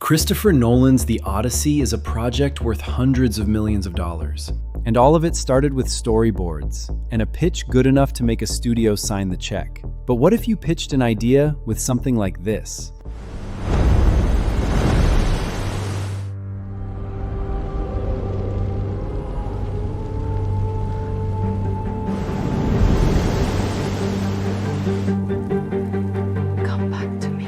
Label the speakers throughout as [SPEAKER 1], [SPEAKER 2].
[SPEAKER 1] Christopher Nolan's The Odyssey is a project worth hundreds of millions of dollars. And all of it started with storyboards and a pitch good enough to make a studio sign the check. But what if you pitched an idea with something like this?
[SPEAKER 2] Come back to me.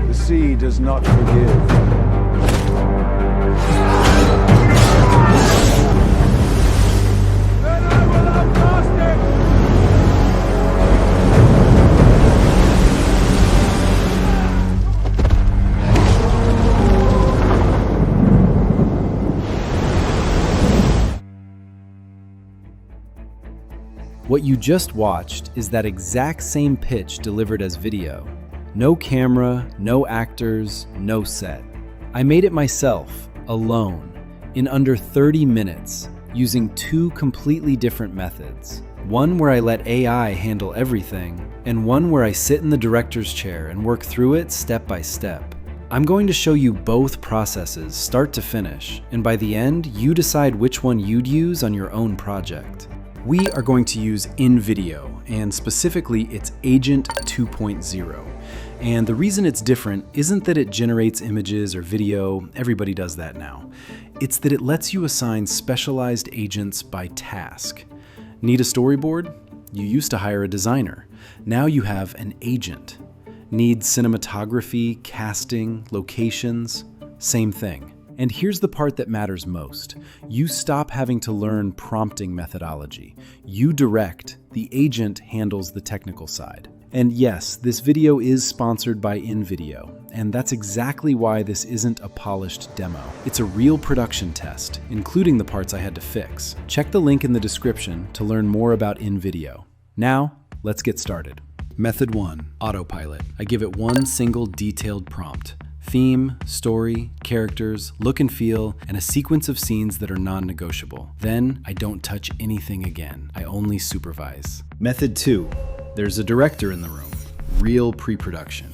[SPEAKER 3] The sea does not forgive. Then I will outlast it!
[SPEAKER 1] What you just watched is that exact same pitch delivered as video. No camera, no actors, no set. I made it myself, alone, in under 30 minutes, using two completely different methods. One where I let AI handle everything, and one where I sit in the director's chair and work through it step by step. I'm going to show you both processes, start to finish, and by the end, you decide which one you'd use on your own project. We are going to use invideo, and specifically its Agent 2.0. And the reason it's different isn't that it generates images or video, everybody does that now. It's that it lets you assign specialized agents by task. Need a storyboard? You used to hire a designer. Now you have an agent. Need cinematography, casting, locations? Same thing. And here's the part that matters most. You stop having to learn prompting methodology. You direct, the agent handles the technical side. And yes, this video is sponsored by invideo, and that's exactly why this isn't a polished demo. It's a real production test, including the parts I had to fix. Check the link in the description to learn more about invideo. Now, let's get started. Method 1, Autopilot. I give it one single detailed prompt. Theme, story, characters, look and feel, and a sequence of scenes that are non-negotiable. Then, I don't touch anything again. I only supervise. Method 2. There's a director in the room. Real pre-production.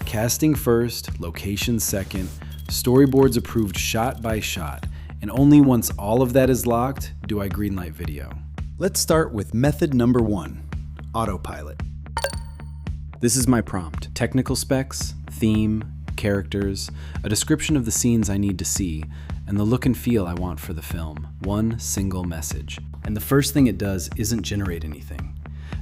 [SPEAKER 1] Casting first, location second, storyboards approved shot by shot, and only once all of that is locked do I greenlight video. Let's start with method number 1, Autopilot. This is my prompt. Technical specs, theme, characters, a description of the scenes I need to see, and the look and feel I want for the film. One single message. And the first thing it does isn't generate anything.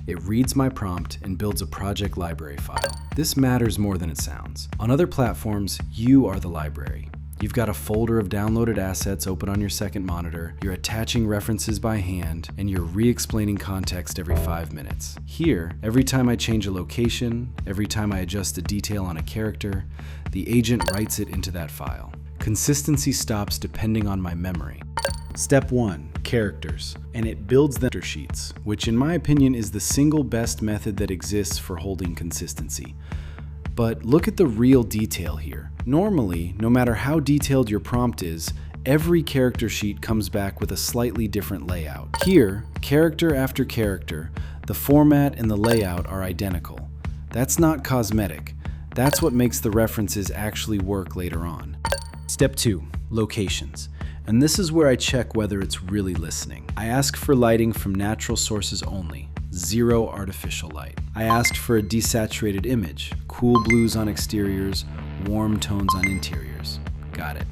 [SPEAKER 1] It reads my prompt and builds a project library file. This matters more than it sounds. On other platforms, you are the library. You've got a folder of downloaded assets open on your second monitor, you're attaching references by hand, and you're re-explaining context every 5 minutes. Here, every time I change a location, every time I adjust a detail on a character, the agent writes it into that file. Consistency stops depending on my memory. Step 1, characters, and it builds the character sheets, which in my opinion is the single best method that exists for holding consistency. But look at the real detail here. Normally, no matter how detailed your prompt is, every character sheet comes back with a slightly different layout. Here, character after character, the format and the layout are identical. That's not cosmetic. That's what makes the references actually work later on. Step 2, locations. And this is where I check whether it's really listening. I ask for lighting from natural sources only. Zero artificial light. I asked for a desaturated image, cool blues on exteriors, warm tones on interiors. Got it.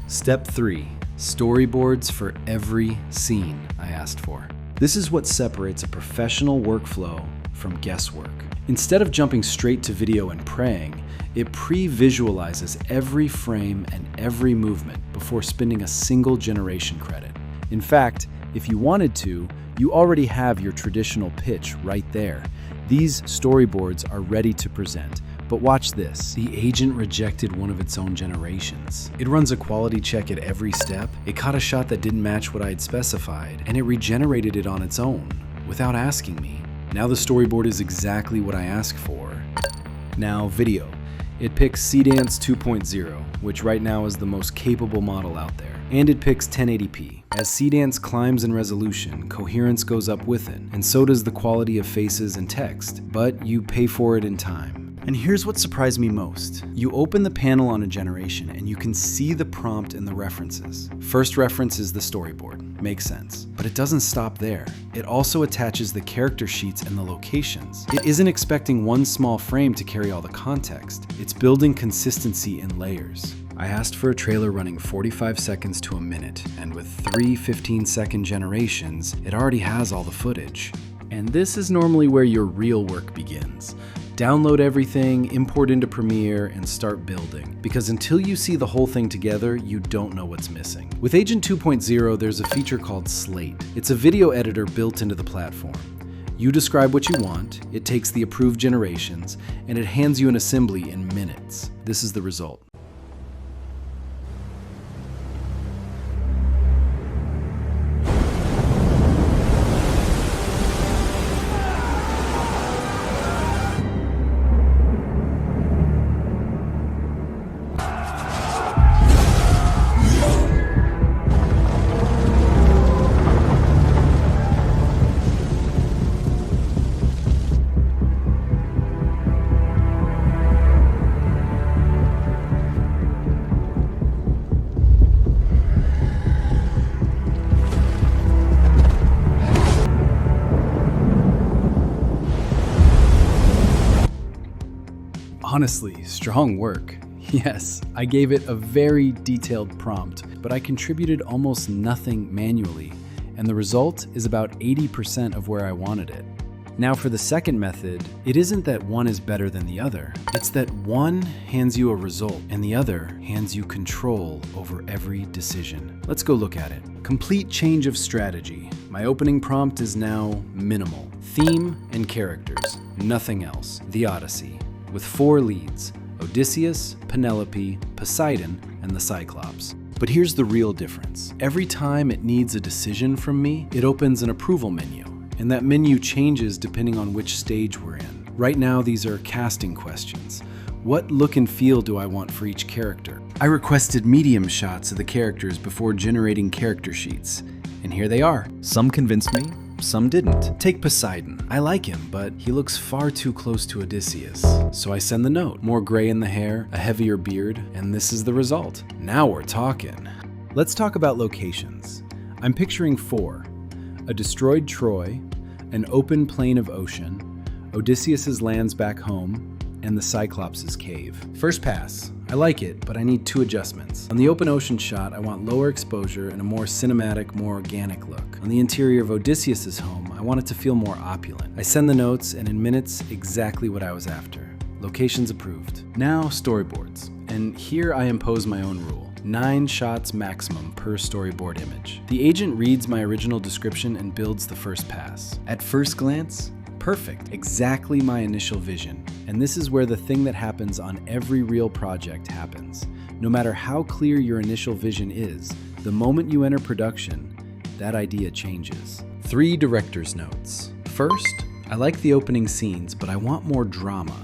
[SPEAKER 1] Step 3, storyboards for every scene I asked for. This is what separates a professional workflow from guesswork. Instead of jumping straight to video and praying, it pre-visualizes every frame and every movement before spending a single generation credit. In fact, if you wanted to, you already have your traditional pitch right there. These storyboards are ready to present. But watch this. The agent rejected one of its own generations. It runs a quality check at every step. It caught a shot that didn't match what I had specified, and it regenerated it on its own, without asking me. Now the storyboard is exactly what I asked for. Now video. It picks Seedance 2.0, which right now is the most capable model out there. And it picks 1080p. As Seedance climbs in resolution, coherence goes up with it, and so does the quality of faces and text, but you pay for it in time. And here's what surprised me most. You open the panel on a generation and you can see the prompt and the references. First reference is the storyboard. Makes sense. But it doesn't stop there. It also attaches the character sheets and the locations. It isn't expecting one small frame to carry all the context. It's building consistency in layers. I asked for a trailer running 45 seconds to a minute, and with 3 15-second generations, it already has all the footage. And this is normally where your real work begins. Download everything, import into Premiere, and start building. Because until you see the whole thing together, you don't know what's missing. With Agent 2.0, there's a feature called Slate. It's a video editor built into the platform. You describe what you want, it takes the approved generations, and it hands you an assembly in minutes. This is the result. Honestly, strong work. Yes, I gave it a very detailed prompt, but I contributed almost nothing manually, and the result is about 80% of where I wanted it. Now for the second method, it isn't that one is better than the other. It's that one hands you a result and the other hands you control over every decision. Let's go look at it. Complete change of strategy. My opening prompt is now minimal. Theme and characters, nothing else. The Odyssey, with 4 leads: Odysseus, Penelope, Poseidon, and the Cyclops. But here's the real difference. Every time it needs a decision from me, it opens an approval menu, and that menu changes depending on which stage we're in. Right now, these are casting questions. What look and feel do I want for each character? I requested medium shots of the characters before generating character sheets, and here they are. Some convinced me, some didn't. Take Poseidon. I like him, but he looks far too close to Odysseus. So I send the note. More gray in the hair, a heavier beard, and this is the result. Now we're talking. Let's talk about locations. I'm picturing 4. A destroyed Troy, an open plain of ocean, Odysseus's lands back home, and the Cyclops' cave. First pass. I like it, but I need 2 adjustments. On the open ocean shot, I want lower exposure and a more cinematic, more organic look. On the interior of Odysseus' home, I want it to feel more opulent. I send the notes, and in minutes, exactly what I was after. Locations approved. Now, storyboards. And here I impose my own rule. 9 shots maximum per storyboard image. The agent reads my original description and builds the first pass. At first glance, perfect, exactly my initial vision. And this is where the thing that happens on every real project happens. No matter how clear your initial vision is, the moment you enter production, that idea changes. 3 director's notes. First, I like the opening scenes, but I want more drama.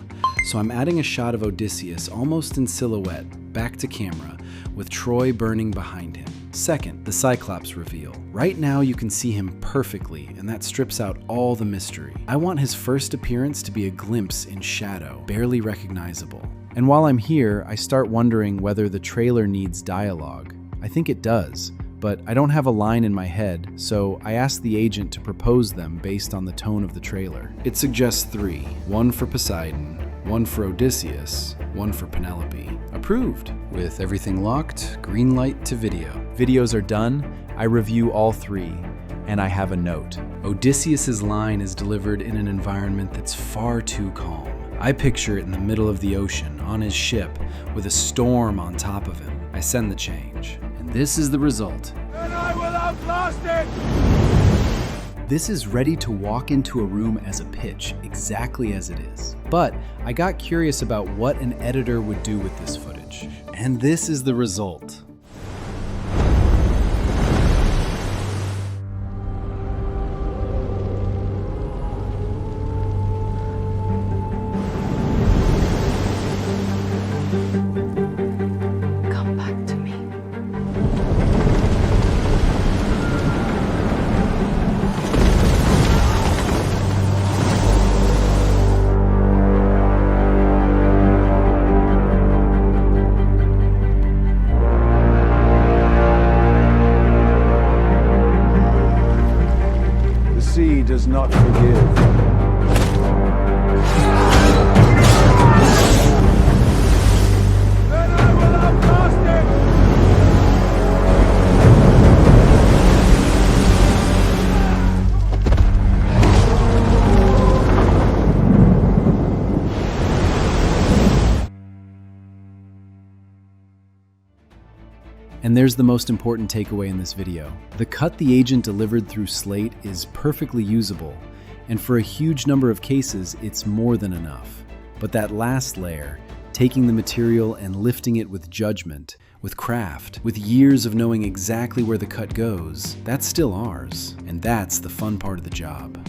[SPEAKER 1] So I'm adding a shot of Odysseus almost in silhouette, back to camera, with Troy burning behind him. Second, the Cyclops reveal. Right now you can see him perfectly, and that strips out all the mystery. I want his first appearance to be a glimpse in shadow, barely recognizable. And while I'm here, I start wondering whether the trailer needs dialogue. I think it does, but I don't have a line in my head, so I asked the agent to propose them based on the tone of the trailer. It suggests 3, 1 for Poseidon, 1 for Odysseus, 1 for Penelope. Approved. With everything locked, green light to video. Videos are done, I review all 3, and I have a note. Odysseus's line is delivered in an environment that's far too calm. I picture it in the middle of the ocean, on his ship, with a storm on top of him. I send the change, and this is the result.
[SPEAKER 3] And I will outlast it!
[SPEAKER 1] This is ready to walk into a room as a pitch, exactly as it is. But I got curious about what an editor would do with this footage. And this is the result. And there's the most important takeaway in this video. The cut the agent delivered through Slate is perfectly usable, and for a huge number of cases, it's more than enough. But that last layer, taking the material and lifting it with judgment, with craft, with years of knowing exactly where the cut goes, that's still ours, and that's the fun part of the job.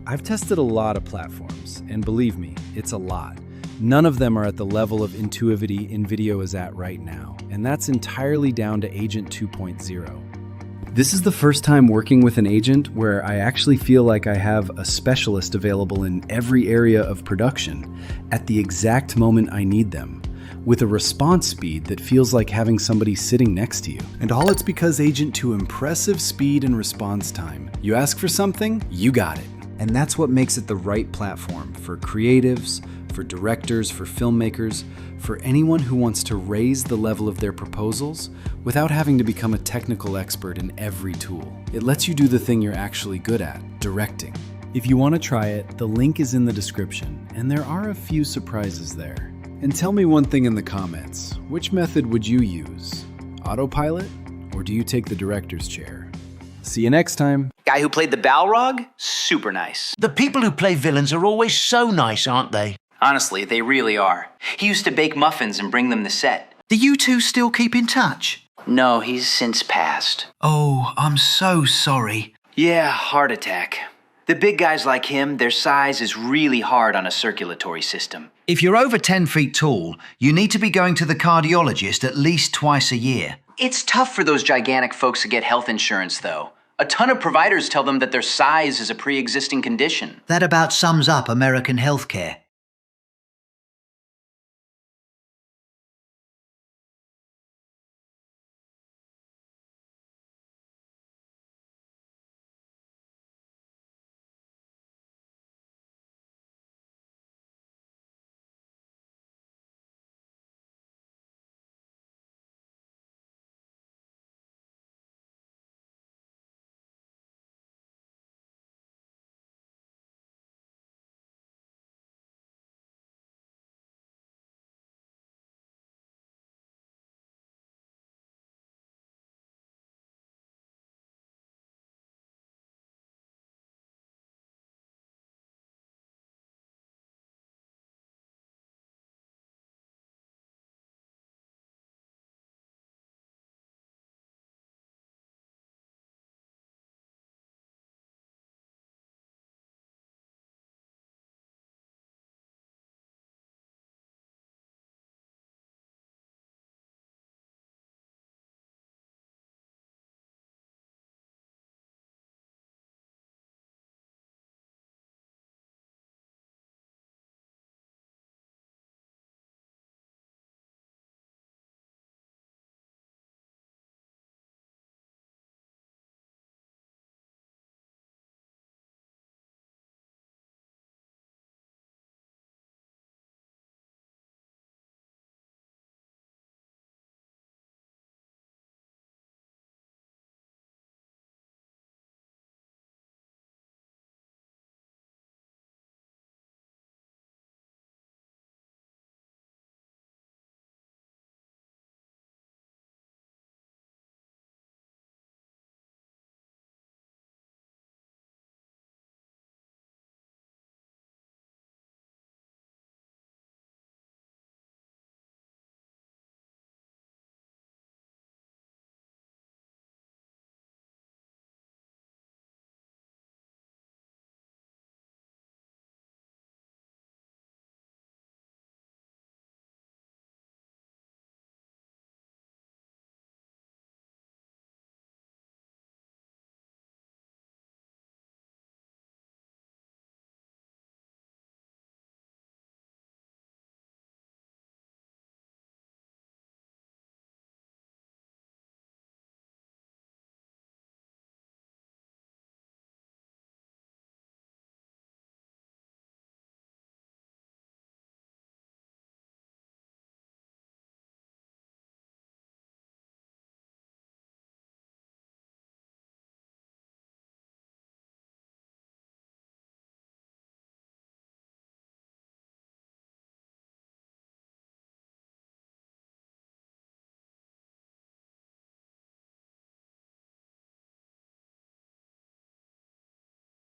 [SPEAKER 1] I've tested a lot of platforms, and believe me, it's a lot. None of them are at the level of intuitivity invideo is at right now, and that's entirely down to Agent 2.0. This is the first time working with an agent where I actually feel like I have a specialist available in every area of production at the exact moment I need them, with a response speed that feels like having somebody sitting next to you. And all it's because Agent 2 impressive speed and response time. You ask for something, you got it. And that's what makes it the right platform for creatives, for directors, for filmmakers, for anyone who wants to raise the level of their proposals without having to become a technical expert in every tool. It lets you do the thing you're actually good at, directing. If you want to try it, the link is in the description, and there are a few surprises there. And tell me one thing in the comments. Which method would you use? Autopilot? Or do you take the director's chair? See you next time.
[SPEAKER 4] Guy who played the Balrog? Super nice.
[SPEAKER 5] The people who play villains are always so nice, aren't they?
[SPEAKER 4] Honestly, they really are. He used to bake muffins and bring them to set.
[SPEAKER 5] Do you two still keep in touch?
[SPEAKER 4] No, he's since passed.
[SPEAKER 5] Oh, I'm so sorry.
[SPEAKER 4] Yeah, heart attack. The big guys like him, their size is really hard on a circulatory system.
[SPEAKER 5] If you're over 10 feet tall, you need to be going to the cardiologist at least twice a year.
[SPEAKER 4] It's tough for those gigantic folks to get health insurance, though. A ton of providers tell them that their size is a pre-existing condition.
[SPEAKER 5] That about sums up American healthcare.